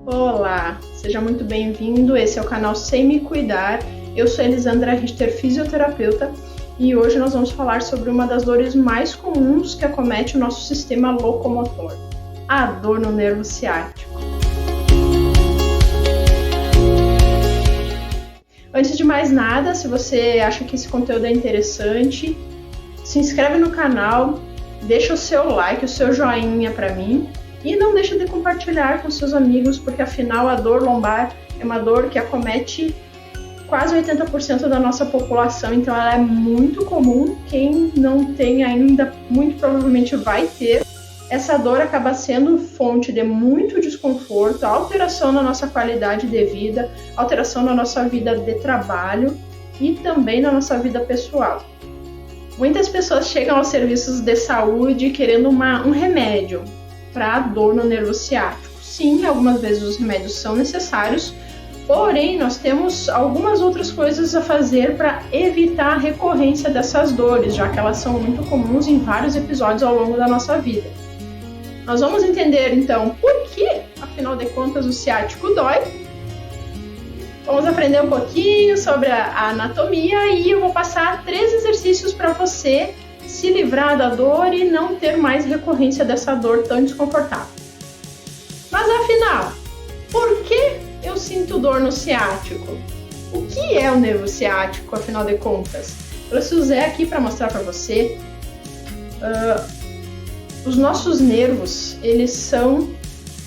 Olá, seja muito bem-vindo. Esse é o canal Sem Me Cuidar. Eu sou Elisandra Richter, fisioterapeuta, e hoje nós vamos falar sobre uma das dores mais comuns que acomete o nosso sistema locomotor, a dor no nervo ciático. Antes de mais nada, se você acha que esse conteúdo é interessante, se inscreve no canal, deixa o seu like, o seu joinha para mim. E não deixe de compartilhar com seus amigos, porque afinal a dor lombar é uma dor que acomete quase 80% da nossa população, então ela é muito comum. Quem não tem ainda, muito provavelmente vai ter. Essa dor acaba sendo fonte de muito desconforto, alteração na nossa qualidade de vida, alteração na nossa vida de trabalho e também na nossa vida pessoal. Muitas pessoas chegam aos serviços de saúde querendo um remédio para a dor no nervo ciático. Sim, algumas vezes os remédios são necessários, porém nós temos algumas outras coisas a fazer para evitar a recorrência dessas dores, já que elas são muito comuns em vários episódios ao longo da nossa vida. Nós vamos entender então por que, afinal de contas, o ciático dói. Vamos aprender um pouquinho sobre a anatomia e eu vou passar 3 exercícios para você se livrar da dor e não ter mais recorrência dessa dor tão desconfortável. Mas afinal, por que eu sinto dor no ciático? O que é o nervo ciático, afinal de contas? Eu usei aqui para mostrar para você. Os nossos nervos, eles são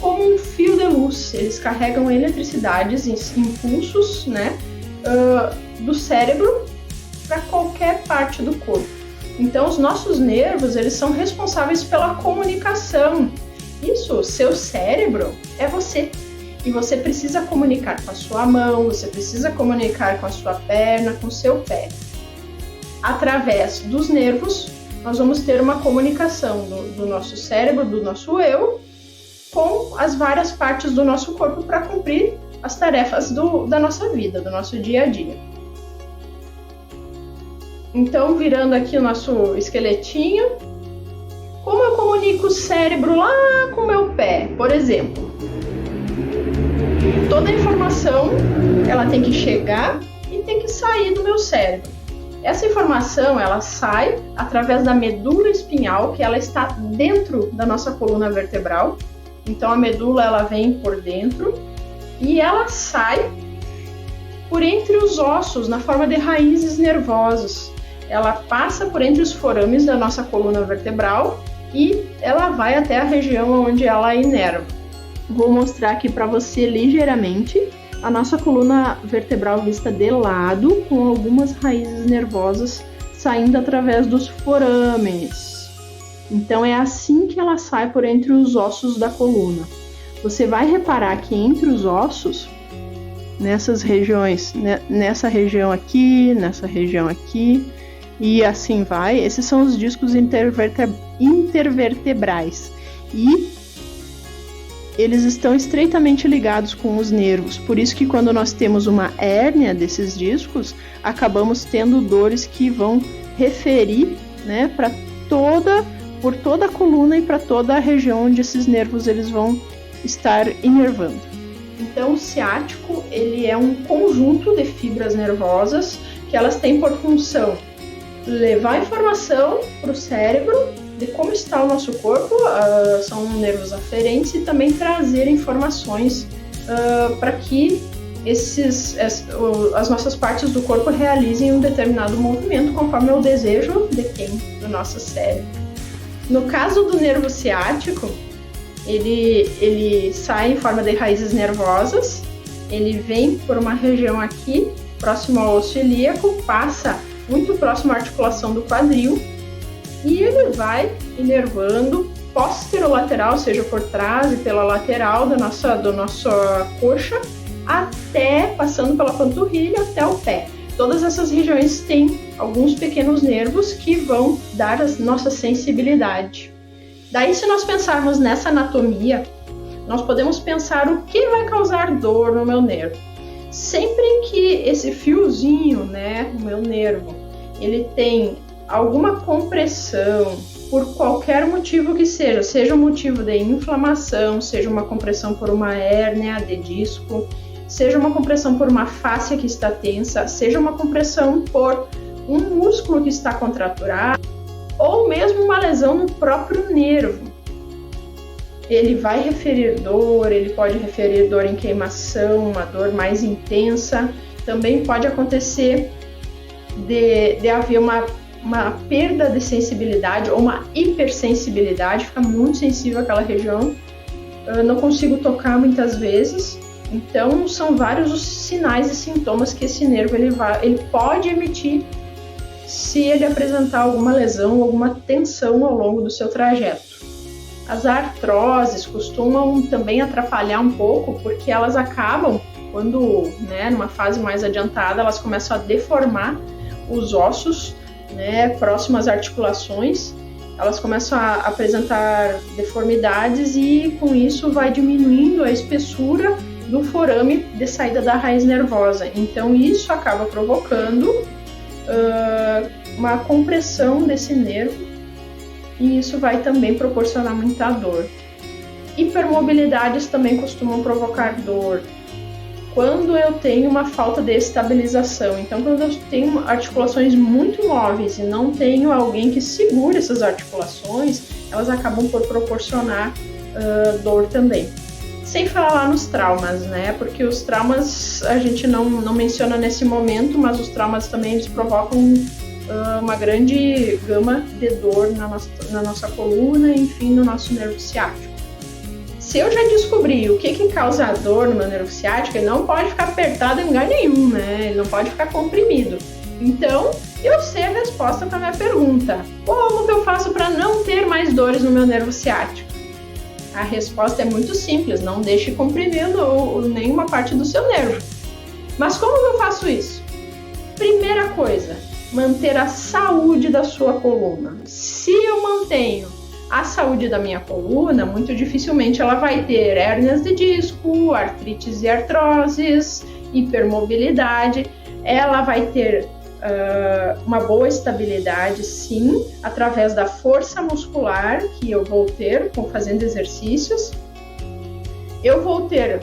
como um fio de luz. Eles carregam eletricidades, impulsos, né, do cérebro para qualquer parte do corpo. Então, os nossos nervos, eles são responsáveis pela comunicação. Isso, seu cérebro é você. E você precisa comunicar com a sua mão, você precisa comunicar com a sua perna, com o seu pé. Através dos nervos, nós vamos ter uma comunicação do nosso cérebro, do nosso eu, com as várias partes do nosso corpo para cumprir as tarefas da nossa vida, do nosso dia a dia. Então, virando aqui o nosso esqueletinho, como eu comunico o cérebro lá com o meu pé, por exemplo? Toda a informação, ela tem que chegar e tem que sair do meu cérebro. Essa informação, ela sai através da medula espinhal, que ela está dentro da nossa coluna vertebral. Então, a medula, ela vem por dentro e ela sai por entre os ossos, na forma de raízes nervosas. Ela passa por entre os forames da nossa coluna vertebral e ela vai até a região onde ela inerva. Vou mostrar aqui para você ligeiramente a nossa coluna vertebral vista de lado, com algumas raízes nervosas saindo através dos forames. Então é assim que ela sai por entre os ossos da coluna. Você vai reparar que entre os ossos, nessas regiões, nessa região aqui, e assim vai. Esses são os discos intervertebrais e eles estão estreitamente ligados com os nervos. Por isso que quando nós temos uma hérnia desses discos, acabamos tendo dores que vão referir, né, por toda a coluna e para toda a região onde esses nervos eles vão estar inervando. Então, o ciático, ele é um conjunto de fibras nervosas que elas têm por função levar informação para o cérebro de como está o nosso corpo, são nervos aferentes, e também trazer informações para que as nossas partes do corpo realizem um determinado movimento conforme o desejo de quem? Do nosso cérebro. No caso do nervo ciático, ele sai em forma de raízes nervosas, ele vem por uma região aqui, próximo ao osso ilíaco, passa muito próximo à articulação do quadril, e ele vai inervando posterolateral, ou seja, por trás e pela lateral da nossa coxa, até passando pela panturrilha até o pé. Todas essas regiões têm alguns pequenos nervos que vão dar a nossa sensibilidade. Daí, se nós pensarmos nessa anatomia, nós podemos pensar o que vai causar dor no meu nervo. Sempre que esse fiozinho, né, o meu nervo, ele tem alguma compressão, por qualquer motivo que seja um motivo de inflamação, seja uma compressão por uma hérnia de disco, seja uma compressão por uma fáscia que está tensa, seja uma compressão por um músculo que está contraturado, ou mesmo uma lesão no próprio nervo. Ele vai referir dor, ele pode referir dor em queimação, uma dor mais intensa. Também pode acontecer de haver uma perda de sensibilidade ou uma hipersensibilidade, fica muito sensível àquela região. Eu não consigo tocar muitas vezes. Então, são vários os sinais e sintomas que esse nervo ele pode emitir se ele apresentar alguma lesão, alguma tensão ao longo do seu trajeto. As artroses costumam também atrapalhar um pouco, porque elas acabam, quando, numa fase mais adiantada, elas começam a deformar os ossos, próximo às articulações. Elas começam a apresentar deformidades e, com isso, vai diminuindo a espessura do forame de saída da raiz nervosa. Então, isso acaba provocando uma compressão desse nervo, e isso vai também proporcionar muita dor. Hipermobilidades também costumam provocar dor. Quando eu tenho uma falta de estabilização, então quando eu tenho articulações muito móveis e não tenho alguém que segure essas articulações, elas acabam por proporcionar dor também. Sem falar lá nos traumas, porque os traumas a gente não menciona nesse momento, mas os traumas também eles provocam uma grande gama de dor na nossa coluna, enfim, no nosso nervo ciático. Se eu já descobri o que causa a dor no meu nervo ciático, ele não pode ficar apertado em lugar nenhum, ele não pode ficar comprimido. Então, eu sei a resposta para a minha pergunta. Como que eu faço para não ter mais dores no meu nervo ciático? A resposta é muito simples, não deixe comprimir nenhuma parte do seu nervo. Mas como que eu faço isso? Primeira coisa, manter a saúde da sua coluna. Se eu mantenho a saúde da minha coluna, muito dificilmente ela vai ter hérnias de disco, artrites e artroses, hipermobilidade. Ela vai ter uma boa estabilidade, sim, através da força muscular que eu vou ter fazendo exercícios. Eu vou ter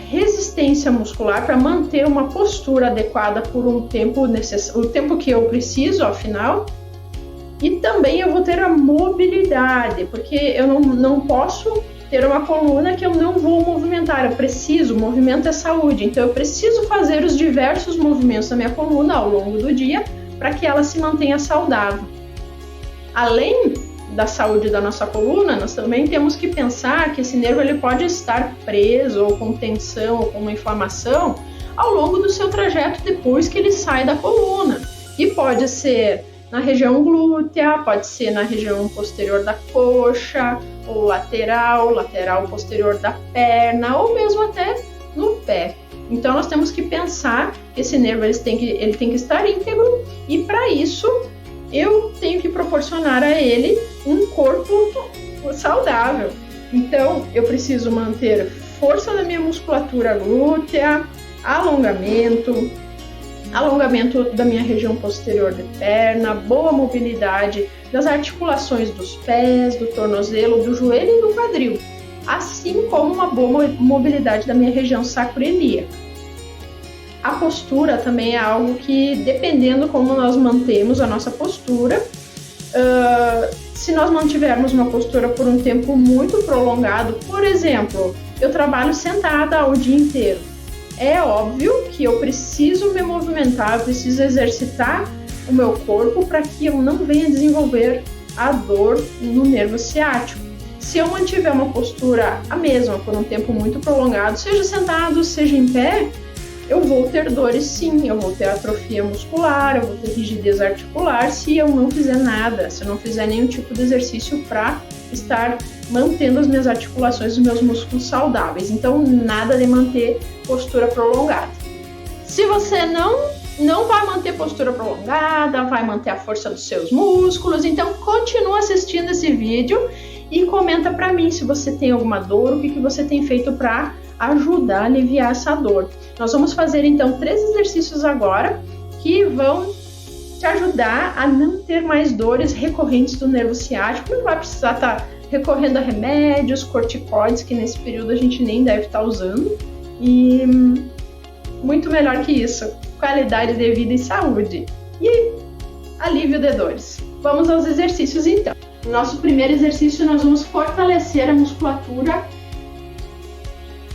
resistência muscular para manter uma postura adequada por um tempo o tempo que eu preciso, afinal. E também eu vou ter a mobilidade, porque eu não posso ter uma coluna que eu não vou movimentar. Eu preciso, movimento é saúde, então eu preciso fazer os diversos movimentos da minha coluna ao longo do dia para que ela se mantenha saudável. Além da saúde da nossa coluna, nós também temos que pensar que esse nervo ele pode estar preso ou com tensão ou com uma inflamação ao longo do seu trajeto depois que ele sai da coluna. E pode ser na região glútea, pode ser na região posterior da coxa, ou lateral posterior da perna, ou mesmo até no pé. Então nós temos que pensar que esse nervo ele tem que estar íntegro, e para isso eu tenho que proporcionar a ele um corpo saudável. Então eu preciso manter força da minha musculatura glútea, alongamento da minha região posterior de perna, boa mobilidade das articulações dos pés, do tornozelo, do joelho e do quadril, assim como uma boa mobilidade da minha região sacroiliaca. A postura também é algo que, dependendo como nós mantemos a nossa postura, se nós mantivermos uma postura por um tempo muito prolongado, por exemplo, eu trabalho sentada o dia inteiro, é óbvio que eu preciso me movimentar, eu preciso exercitar o meu corpo para que eu não venha desenvolver a dor no nervo ciático. Se eu mantiver uma postura a mesma por um tempo muito prolongado, seja sentado, seja em pé, eu vou ter dores sim, eu vou ter atrofia muscular, eu vou ter rigidez articular se eu não fizer nada, se eu não fizer nenhum tipo de exercício para estar mantendo as minhas articulações, os meus músculos saudáveis. Então, nada de manter postura prolongada. Se você não vai manter postura prolongada, vai manter a força dos seus músculos, então continua assistindo esse vídeo e comenta para mim se você tem alguma dor, o que você tem feito para ajudar a aliviar essa dor. Nós vamos fazer então 3 exercícios agora que vão te ajudar a não ter mais dores recorrentes do nervo ciático. Não vai precisar estar recorrendo a remédios, corticoides, que nesse período a gente nem deve estar usando. E muito melhor que isso, qualidade de vida e saúde. E alívio de dores. Vamos aos exercícios então. No nosso primeiro exercício nós vamos fortalecer a musculatura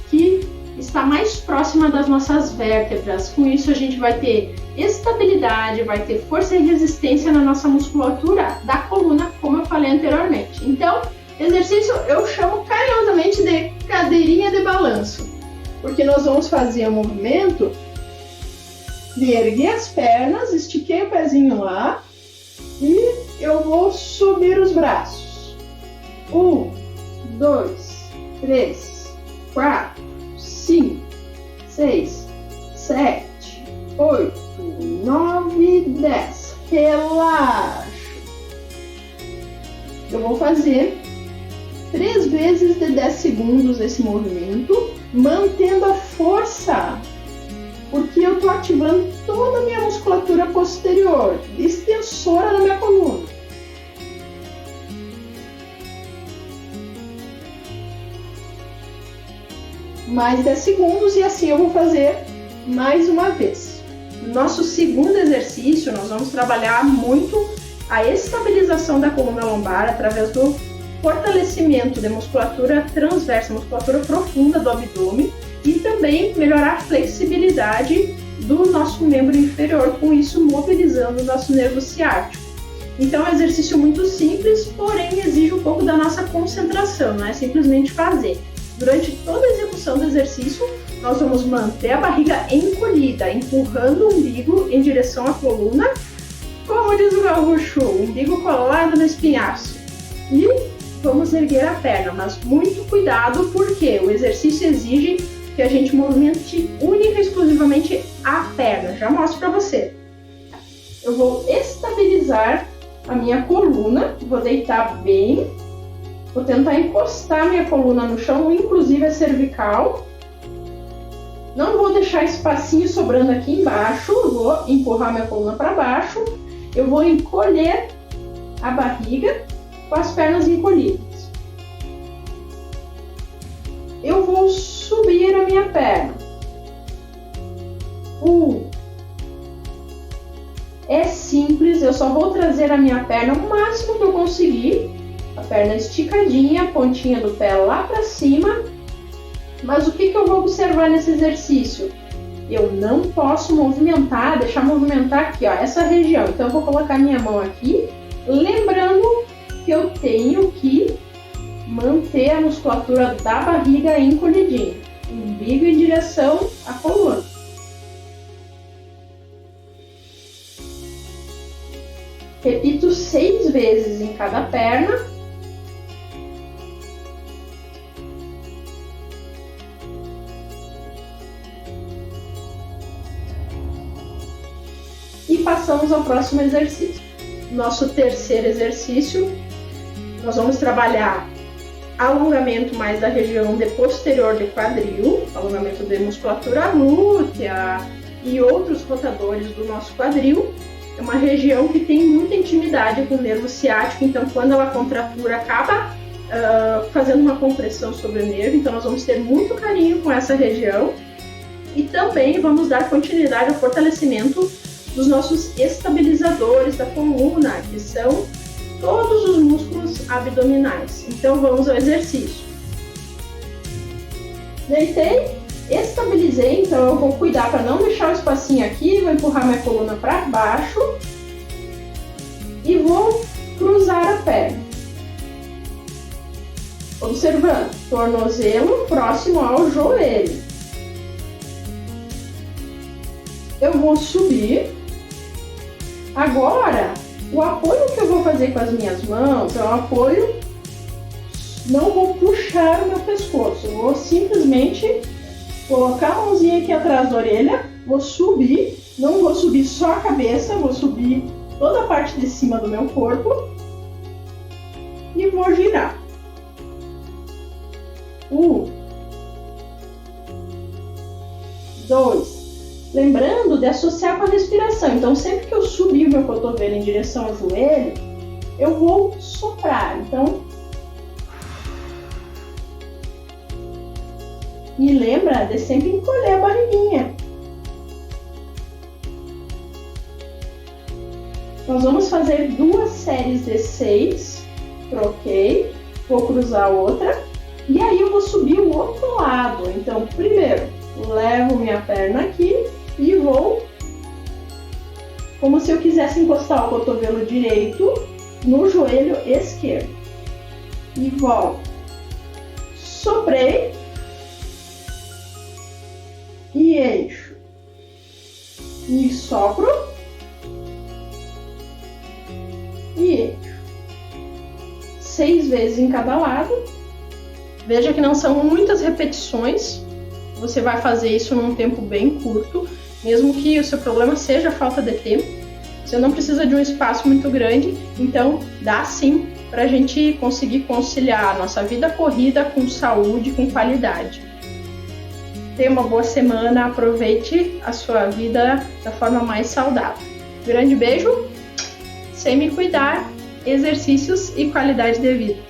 que está mais próxima das nossas vértebras. Com isso a gente vai ter estabilidade, vai ter força e resistência na nossa musculatura da coluna, como eu falei anteriormente. Então, exercício eu chamo carinhosamente de cadeirinha de balanço, porque nós vamos fazer o movimento de erguer as pernas, estiquei o pezinho lá e eu vou subir os braços. 1, 2, 3, 4, 5, 6, 7, 8, 9, 10. Relaxa. Eu vou fazer 3 vezes de 10 segundos esse movimento, mantendo a força, porque eu estou ativando toda a minha musculatura posterior, extensora da minha coluna. Mais 10 segundos e assim eu vou fazer mais uma vez. No nosso segundo exercício, nós vamos trabalhar muito a estabilização da coluna lombar através do fortalecimento da musculatura transversa, musculatura profunda do abdômen, e também melhorar a flexibilidade do nosso membro inferior, com isso mobilizando o nosso nervo ciático. Então é um exercício muito simples, porém exige um pouco da nossa concentração, não é simplesmente fazer. Durante toda a execução do exercício, nós vamos manter a barriga encolhida, empurrando o umbigo em direção à coluna, como diz o gaúcho, o umbigo colado no espinhaço. E vamos erguer a perna, mas muito cuidado, porque o exercício exige que a gente movimente única e exclusivamente a perna. Já mostro para você. Eu vou estabilizar a minha coluna, vou deitar bem, vou tentar encostar a minha coluna no chão, inclusive a cervical. Não vou deixar espacinho sobrando aqui embaixo, eu vou empurrar minha coluna para baixo, eu vou encolher a barriga com as pernas encolhidas. Eu vou subir a minha perna. É simples, eu só vou trazer a minha perna o máximo que eu conseguir. A perna esticadinha, a pontinha do pé lá para cima. Mas o que eu vou observar nesse exercício? Eu não posso movimentar, deixar movimentar aqui, ó, essa região. Então eu vou colocar minha mão aqui, lembrando que eu tenho que manter a musculatura da barriga encolhidinha, umbigo em direção à coluna. Repito 6 vezes em cada perna. E passamos ao próximo exercício. Nosso terceiro exercício, nós vamos trabalhar alongamento mais da região de posterior do quadril, alongamento de musculatura glútea e outros rotadores do nosso quadril. É uma região que tem muita intimidade com o nervo ciático, então quando ela contratura acaba fazendo uma compressão sobre o nervo, então nós vamos ter muito carinho com essa região e também vamos dar continuidade ao fortalecimento dos nossos estabilizadores da coluna, que são todos os músculos abdominais. Então vamos ao exercício. Deitei, estabilizei, então eu vou cuidar para não deixar o espacinho aqui, vou empurrar minha coluna para baixo e vou cruzar a perna. Observando, tornozelo próximo ao joelho. Eu vou subir. Agora, o apoio que eu vou fazer com as minhas mãos é um apoio, não vou puxar o meu pescoço, eu vou simplesmente colocar a mãozinha aqui atrás da orelha, vou subir, não vou subir só a cabeça, vou subir toda a parte de cima do meu corpo e vou girar. 1, 2, Lembrando de associar com a respiração. Então, sempre que eu subir o meu cotovelo em direção ao joelho, eu vou soprar. Então, e lembra de sempre encolher a barriguinha. Nós vamos fazer 2 séries de 6. Troquei. Vou cruzar a outra. E aí eu vou subir o outro lado. Então, primeiro, levo minha perna aqui e vou como se eu quisesse encostar o cotovelo direito no joelho esquerdo. E volto. Soprei. E eixo. E sopro. E eixo. 6 vezes em cada lado. Veja que não são muitas repetições. Você vai fazer isso num tempo bem curto. Mesmo que o seu problema seja a falta de tempo, você não precisa de um espaço muito grande. Então, dá sim para a gente conseguir conciliar a nossa vida corrida com saúde, com qualidade. Tenha uma boa semana, aproveite a sua vida da forma mais saudável. Grande beijo, sem me cuidar, exercícios e qualidade de vida.